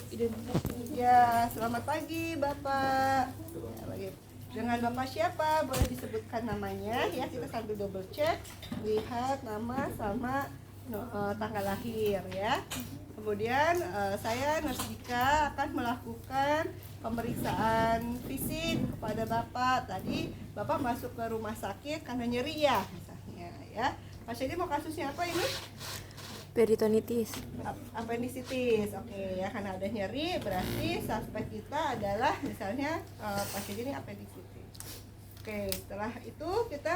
Ya, selamat pagi Bapak. Dengan Bapak siapa? Boleh disebutkan namanya ya. Kita sambil double check, lihat nama sama tanggal lahir ya. Kemudian saya Nurse Dika akan melakukan pemeriksaan fisik kepada Bapak. Tadi Bapak masuk ke rumah sakit karena nyeri ya, misalnya ya. Pasien ini mau kasusnya apa ini? Peritonitis. Appendicitis. Oke ya, karena ada nyeri berarti suspek kita adalah misalnya pasien ini appendicitis. Oke, setelah itu kita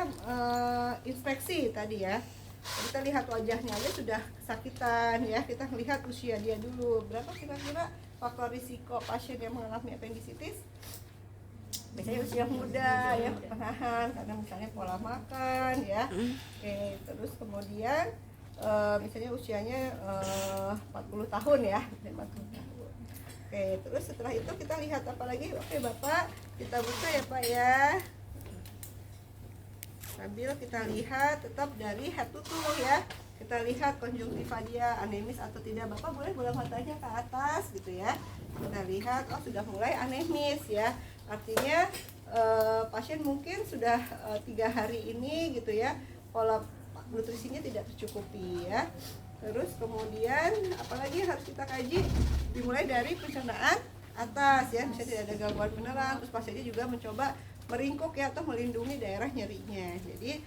inspeksi tadi ya. Kita lihat wajahnya aja sudah kesakitan ya. Kita lihat usia dia dulu. Berapa kira-kira faktor risiko pasien yang mengalami appendicitis? Biasanya usia muda ya, pertengahan karena misalnya pola makan ya. Oke, terus kemudian misalnya usianya 40 tahun ya, 40 tahun. Oke, terus setelah itu kita lihat apa lagi? Oke Bapak, kita buka ya Pak ya. Sambil kita lihat tetap dari head to toe ya. Kita lihat konjungtiva dia anemis atau tidak. Bapak boleh bola matanya ke atas gitu ya. Kita lihat, oh sudah mulai anemis ya. Artinya pasien mungkin sudah 3 hari ini gitu ya, pola nutrisinya tidak tercukupi ya. Terus kemudian apalagi yang harus kita kaji, dimulai dari pencernaan atas ya, misalnya tidak ada gangguan penerang, terus pasiennya juga mencoba meringkuk ya atau melindungi daerah nyerinya. Jadi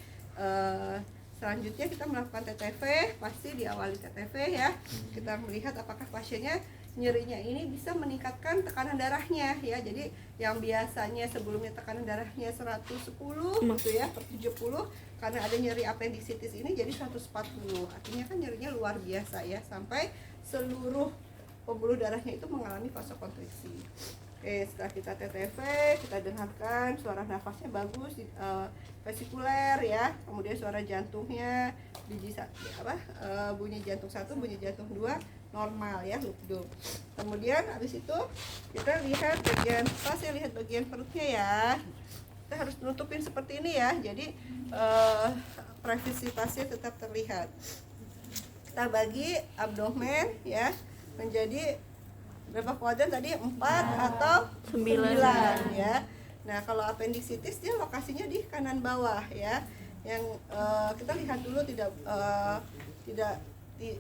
selanjutnya kita melakukan TTV, pasti diawali TTV ya. Kita melihat apakah pasiennya nyerinya ini bisa meningkatkan tekanan darahnya ya. Jadi yang biasanya sebelumnya tekanan darahnya 110 gitu ya per 70, karena ada nyeri appendicitis ini jadi 140. Artinya kan nyerinya luar biasa ya, sampai seluruh pembuluh darahnya itu mengalami vasokonstriksi. Oke, setelah kita TTV, kita dengarkan suara nafasnya bagus, vesikuler ya, kemudian suara jantungnya, bunyi jantung 1, bunyi jantung 2 normal ya, lubduk. Kemudian habis itu kita lihat bagian lihat bagian perutnya ya. Kita harus nutupin seperti ini ya, jadi privisitasnya tetap terlihat. Kita bagi abdomen ya menjadi berapa kuadran tadi? 4 atau 9 ya. Nah, kalau appendicitis dia lokasinya di kanan bawah ya. Yang kita lihat dulu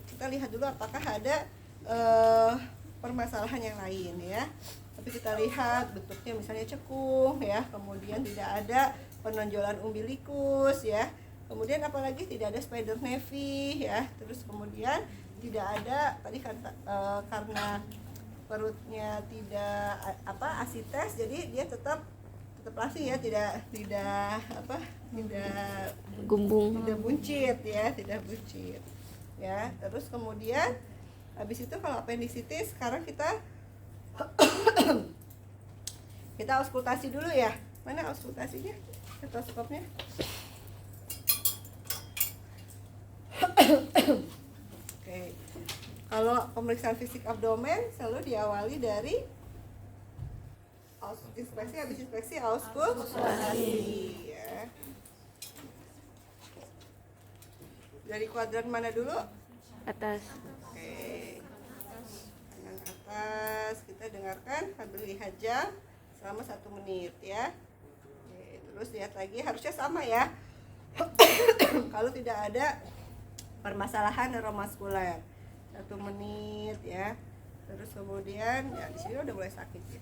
kita lihat dulu apakah ada permasalahan yang lain ya. Tapi kita lihat bentuknya misalnya cekung ya, kemudian tidak ada penonjolan umbilikus ya. Kemudian apalagi tidak ada spider nevi ya. Terus kemudian tidak ada tadi karena perutnya tidak asites, jadi dia tetap langsing ya, tidak gumbung, tidak buncit ya, tidak buncit ya. Terus kemudian habis itu kalau appendicitis sekarang kita auskultasi dulu ya. Mana auskultasinya? Stetoskopnya. Oke. Kalau pemeriksaan fisik abdomen selalu diawali dari inspeksi, habis inspeksi auskultasi ya. Dari kuadran mana dulu? atas. Oke. Kanan atas, kita dengarkan sambil lihat jam selama 1 menit ya. Oke, terus lihat lagi, harusnya sama ya. Kalau tidak ada permasalahan neuromuskuler, 1 menit ya. Terus kemudian ya di sini udah mulai sakit ya.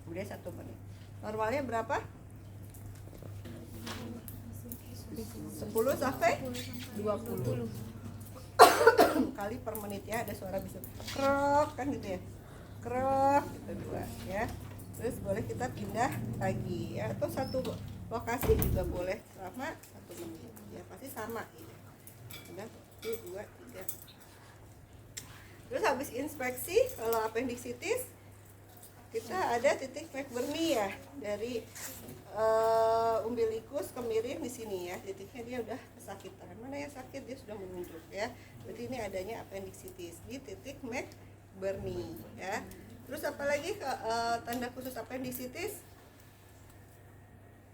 Kemudian 1 menit. Normalnya berapa? 10 sampai 20 kali per menit ya. Ada suara bisa krok kan gitu ya, krok gitu 2 ya. Terus boleh kita pindah lagi ya, atau satu lokasi juga boleh selama 1 menit ya, pasti sama gitu. Pindah 1, 2, 3. Terus habis inspeksi kalau appendicitis kita ada titik McBurney ya, dari umbilikus ke miring di sini ya, titiknya dia udah kesakitan. Mana yang sakit dia sudah menunjuk ya, berarti ini adanya appendicitis di titik McBurney ya. Terus apalagi tanda khusus appendicitis?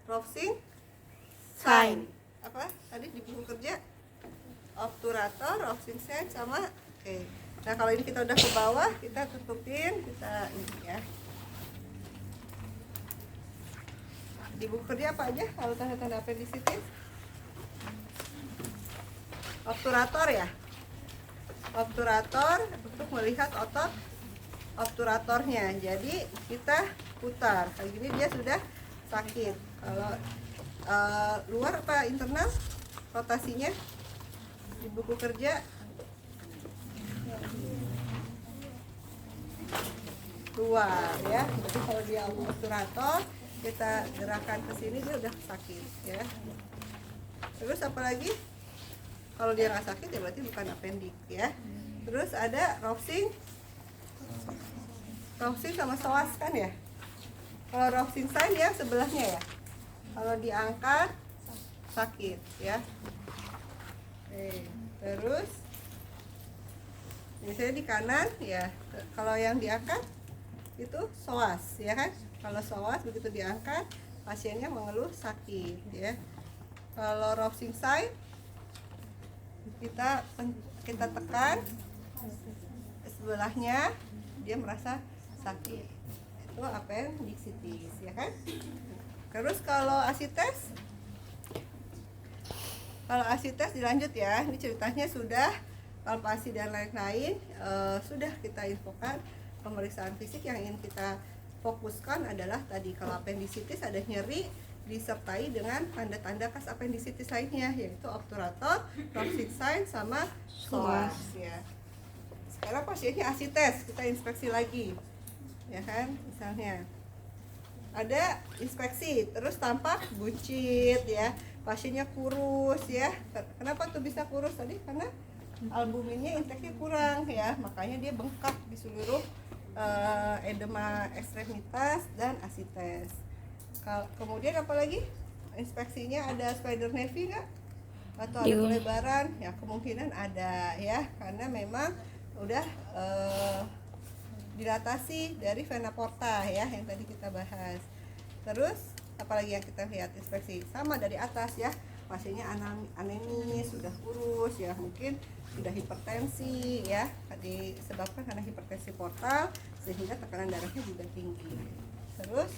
Rovsing sign. Apa tadi di buku kerja? Obturator, Rovsing sign sama Nah kalau ini kita udah ke bawah, kita tutupin, kita ini ya. Di buku kerja apa aja kalau tanda-tanda appendicitis? Obturator ya. Obturator untuk melihat otot obturatornya. Jadi kita putar. Kayak gini dia sudah sakit. Kalau luar apa internal rotasinya di buku kerja luar ya. Jadi kalau dia obturator kita gerakan ke sini dia udah sakit ya. Terus apa lagi? Kalau dia nggak sakit ya berarti bukan appendix ya. Terus ada Rovsing sama psoas kan ya. Kalau Rovsing sign ya sebelahnya ya. Kalau diangkat sakit ya. Oke, terus misalnya di kanan ya, kalau yang diangkat itu psoas ya kan. Kalau psoas begitu diangkat pasiennya mengeluh sakit ya. Kalau Rovsing sign kita tekan sebelahnya dia merasa sakit, itu appendicitis ya kan. Terus kalau asites dilanjut ya. Ini ceritanya sudah palpasi dan lain-lain, sudah kita infokan. Pemeriksaan fisik yang ingin kita fokuskan adalah tadi kalau appendicitis ada nyeri disertai dengan tanda-tanda khas appendicitis lainnya, yaitu obturator, Rovsing sign sama psoas ya. Sekarang pasiennya asites, kita inspeksi lagi ya kan. Misalnya ada inspeksi terus tampak buncit ya, pasiennya kurus ya. Kenapa tuh bisa kurus tadi? Karena albuminnya inteknya kurang ya, makanya dia bengkak di seluruh edema ekstremitas dan asites. Kemudian apalagi inspeksinya ada spider nevy nggak? Atau ada pelebaran? Ya kemungkinan ada ya, karena memang udah dilatasi dari vena porta ya yang tadi kita bahas. Terus apalagi yang kita lihat inspeksi sama dari atas ya, pasiennya anemis, sudah kurus ya, mungkin sudah hipertensi ya, disebabkan karena hipertensi portal sehingga tekanan darahnya juga tinggi. Terus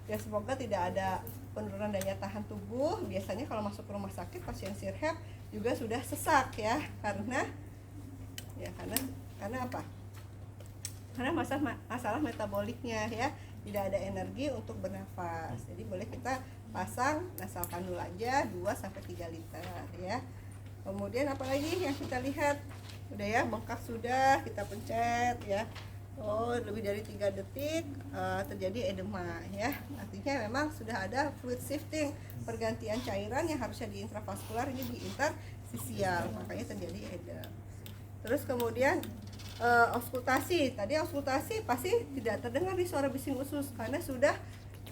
ya semoga tidak ada penurunan daya tahan tubuh. Biasanya kalau masuk ke rumah sakit pasien sirhep juga sudah sesak ya, karena apa? Karena masalah metaboliknya ya, tidak ada energi untuk bernafas. Jadi boleh kita pasang nasal kanul aja 2-3 liter ya. Kemudian apalagi yang kita lihat, udah ya bengkak sudah, kita pencet ya. Oh, lebih dari 3 detik terjadi edema ya. Artinya memang sudah ada fluid shifting, pergantian cairan yang harusnya di intravaskular ini di interstisial, makanya terjadi edema. Terus kemudian auskultasi. Tadi auskultasi pasti tidak terdengar di suara bising usus karena sudah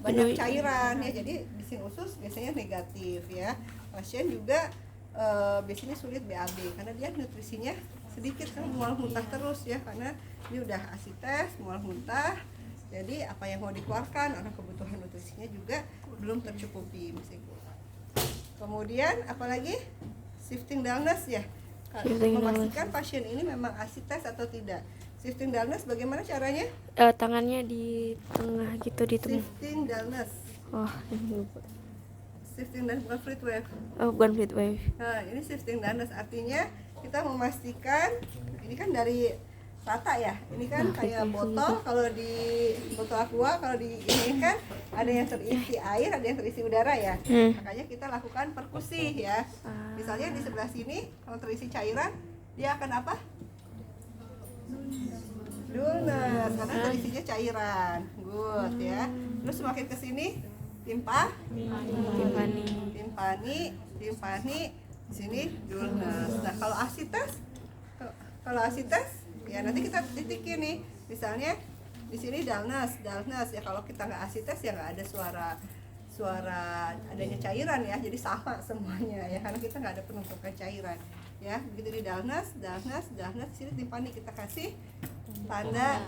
banyak cairan ya. Jadi bising usus biasanya negatif ya. Pasien juga biasanya sulit BAB karena dia nutrisinya sedikit, kan mual muntah terus ya, karena ini udah asites, mual muntah. Jadi apa yang mau dikeluarkan, orang kebutuhan nutrisinya juga belum tercukupi meskipun. Kemudian apalagi shifting dullness ya, memastikan pasien ini memang asites atau tidak. Shifting dullness bagaimana caranya? Tangannya di tengah gitu, di tengah. Shifting dullness. Oh, ini lupa. Shifting dullness bukan fluid wave. Oh, bukan fluid wave. Nah, ini shifting dullness artinya kita memastikan ini kan dari rata ya. Ini kan kayak botol, kalau di botol aqua kalau di ini kan ada yang terisi air, ada yang terisi udara ya. Makanya kita lakukan perkusi ya. Misalnya di sebelah sini kalau terisi cairan, dia akan apa? Dullness, karena terisinya cairan. Good ya. Terus semakin ke sini timpani di sini dullness. Nah, kalau asites ya nanti kita titikin nih. Misalnya di sini dullness ya. Kalau kita nggak asites ya nggak ada suara adanya cairan ya. Jadi sama semuanya ya, karena kita nggak ada penumpukan cairan ya. Begitu di dullness di sini timpani kita kasih tanda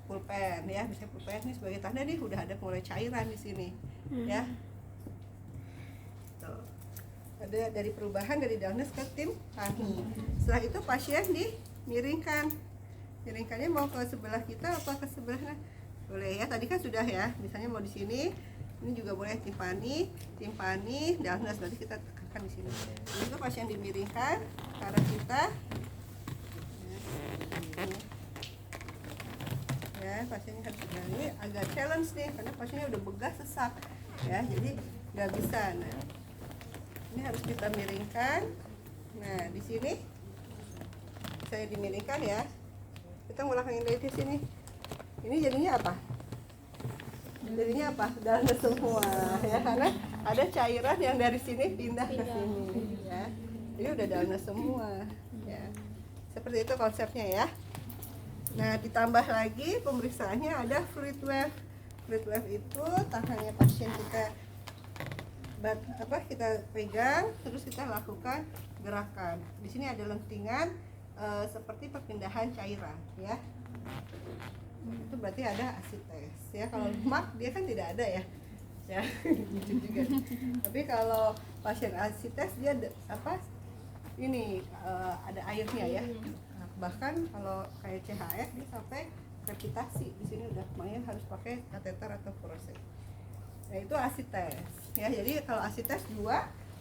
pulpen ya. Bisa pulpen ini sebagai tanda nih udah ada mulai cairan di sini ya. Tuh. Ada dari perubahan dari dullness ke timpani. Setelah itu pasien miringkan. Miringkannya mau ke sebelah kita apa ke sebelahnya? Boleh ya, tadi kan sudah ya. Misalnya mau di sini, ini juga boleh timpani, dullness, berarti kita tekankan di sini. Ini juga pasien dimiringkan ke arah kita. Ya, pasiennya harus ini agak challenge nih karena pasiennya udah begah sesak ya, jadi nggak bisa. Nah, ini harus kita miringkan. Nah, di sini saya dimiringkan ya. Kita ngulangin dari sini. Ini jadinya apa? Jadinya apa? Dullness semua ya, karena ada cairan yang dari sini pindah ke sini ya. Jadi udah dullness semua ya. Seperti itu konsepnya ya. Nah, ditambah lagi pemeriksaannya ada fluid wave. Fluid wave itu tangannya pasien kita kita pegang, terus kita lakukan gerakan. Di sini ada lentingan seperti perpindahan cairan ya. Itu berarti ada asites ya. Kalau lemak dia kan tidak ada ya. Ya, lucu juga. Tapi kalau pasien asites dia ada airnya ya. Bahkan kalau kayak CHF dia sampai krepitasi, di sini udah makanya harus pakai kateter atau forceps. Nah, itu asites ya. Jadi kalau asites 2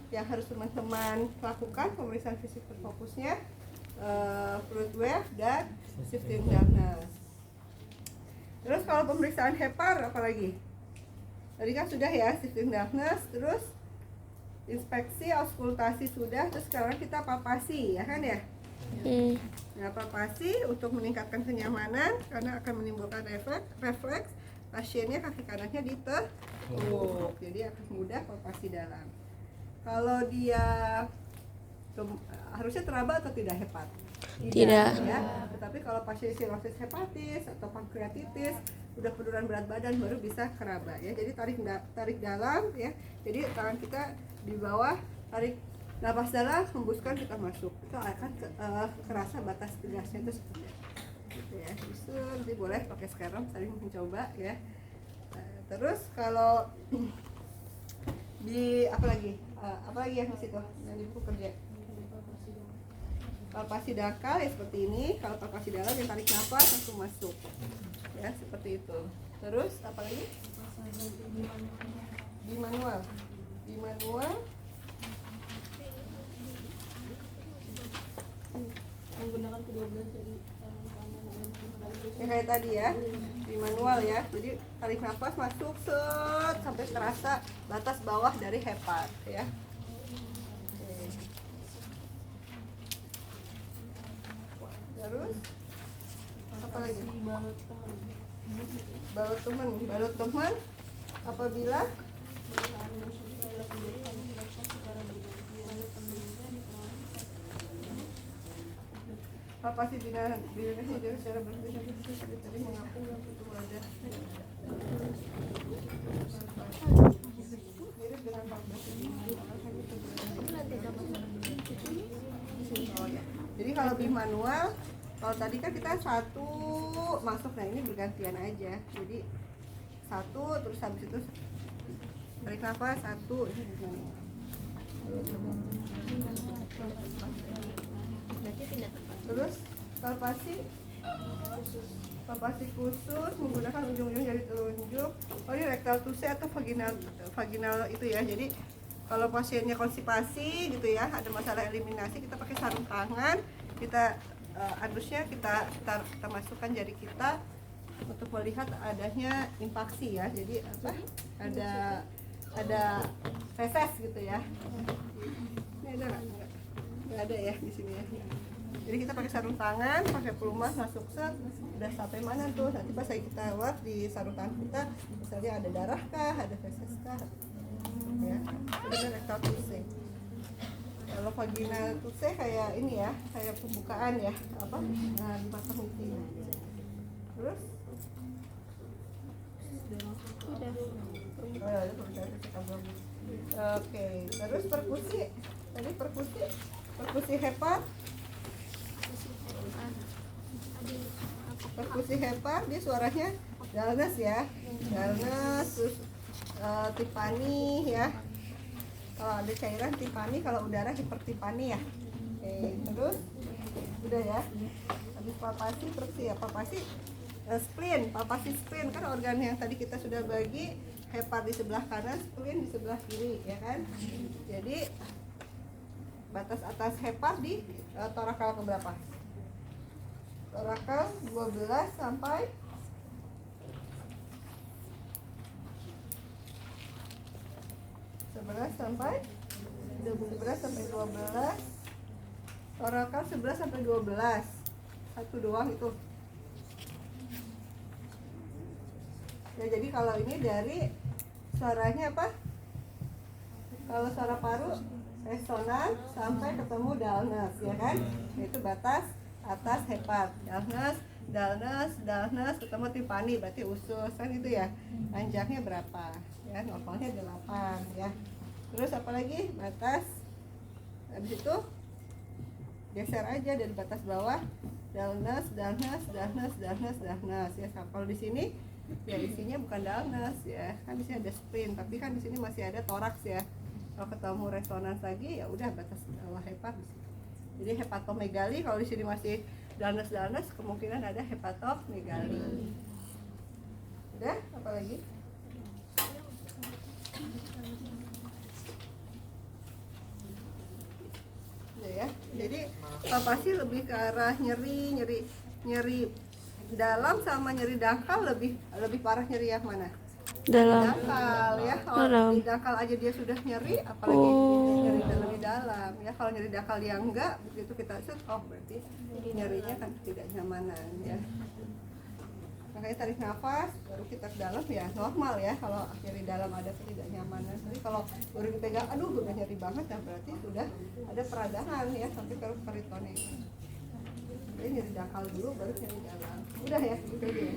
yang harus teman-teman lakukan pemeriksaan fisik fokusnya, fluid wave dan shifting dullness. Terus kalau pemeriksaan hepar apalagi? Tadi kan sudah ya, shifting dullness, terus inspeksi, auskultasi sudah, terus sekarang kita palpasi ya kan ya. Nah, palpasi untuk meningkatkan kenyamanan karena akan menimbulkan refleks pasiennya kaki kanannya ditekuk, jadi akan mudah palpasi dalam. Kalau dia harusnya teraba atau tidak hepat? Tidak. Ya. Tetapi kalau pasien sirosis hepatis atau pankreatitis udah penurunan berat badan baru bisa keraba ya. Jadi tarik dalam ya. Jadi tangan kita di bawah, tarik napas dalam, hembuskan, kita masuk. Itu akan kerasa batas tegasnya itu seperti gitu ya. Bisa nanti boleh pakai sekarang, saling mencoba ya. Terus kalau di apa lagi yang di situ yang di buku kerja? Palpasi dangkal ya seperti ini. Kalau palpasi dalam yang tarik nafas langsung masuk ya, seperti itu. Terus apa lagi? Di manual menggunakan kedua belah jari ya, kayak tadi ya, di manual ya. Jadi tarik nafas masuk set sampai terasa batas bawah dari hepar ya. Terus apa lagi? Balut teman apabila palpasi dinamika secara berbeda tadi mengaku itu ada mirip dengan palpasi jadi kalau di manual, kalau tadi kan kita satu masuk, nah ini bergantian aja. Jadi satu terus habis itu tarik nafas satu, ini di manual. Terus palpasi khusus menggunakan ujung-ujung jari telunjuk. Oh, ini rectal tuse atau vaginal itu ya. Jadi kalau pasiennya konstipasi gitu ya, ada masalah eliminasi, kita pakai sarung tangan, kita adusnya kita masukkan jari kita untuk melihat adanya impaksi ya. Jadi ada feses gitu ya. Ini ada nggak ada ya di sini ya. Jadi kita pakai sarung tangan, pakai pelumas, masuk set, udah sampai mana tuh, nanti pas kita lihat di sarung tangan kita, misalnya ada darah kah, ada feses kah, ya, itu rectal tuse. Kalau vaginal tuse kayak ini ya, kayak pembukaan ya, di mata hati. Terus, oke, terus perkusi, tadi perkusi hepar. Perkusi hepar dia suaranya dullness ya, terus tipani ya. Kalau ada cairan tipani, kalau udara hipertipani ya. Oke, terus Udah ya. Habis palpasi terus ya palpasi spleen, palpasi spleen kan organ yang tadi kita sudah bagi, hepar di sebelah kanan, spleen di sebelah kiri ya kan. Jadi batas atas hepar di torakal keberapa? Torakal 12 sampai 11 sampai 12. Torakal 11 sampai 12. Satu doang itu. Ya, jadi kalau ini dari suaranya apa? Kalau suara paru resonan sampai ketemu Dalnes ya kan? Itu batas atas hepar. Dalnes ketemu timpani berarti usus kan itu ya. Panjangnya berapa? Ya, normalnya 8 ya. Terus apa lagi? Batas. Habis itu geser aja dari batas bawah. Dalnes ya. Kalau di sini ya isinya bukan Dalnes ya, kan di sini ada spleen, tapi kan di sini masih ada toraks ya. Kalau ketemu resonans lagi ya udah batas bawah hepar di sini. Jadi hepatomegali, kalau di sini masih Dalnes kemungkinan ada hepatomegali. Udah, apa lagi? Udah ya. Jadi palpasi lebih ke arah nyeri dalam sama nyeri dangkal, lebih parah nyeri yang mana? Dalam. Dangkal ya. Kalau Dalam. di dangkal aja dia sudah nyeri, apalagi nyeri lebih dalam ya. Kalau nyeri dangkal yang enggak, begitu kita shoot, oh berarti nyerinya kan tidak nyamanan ya. Makanya tarik nafas, baru kita ke dalam ya normal ya. Kalau nyeri dalam ada ketidaknyamanan, tapi kalau baru dipegang, aduh udah nyeri banget ya, berarti sudah ada peradangan ya sampai ke peritoneum. Jadi nyeri dangkal dulu, baru nyeri dalam. Udah ya, gitu aja ya.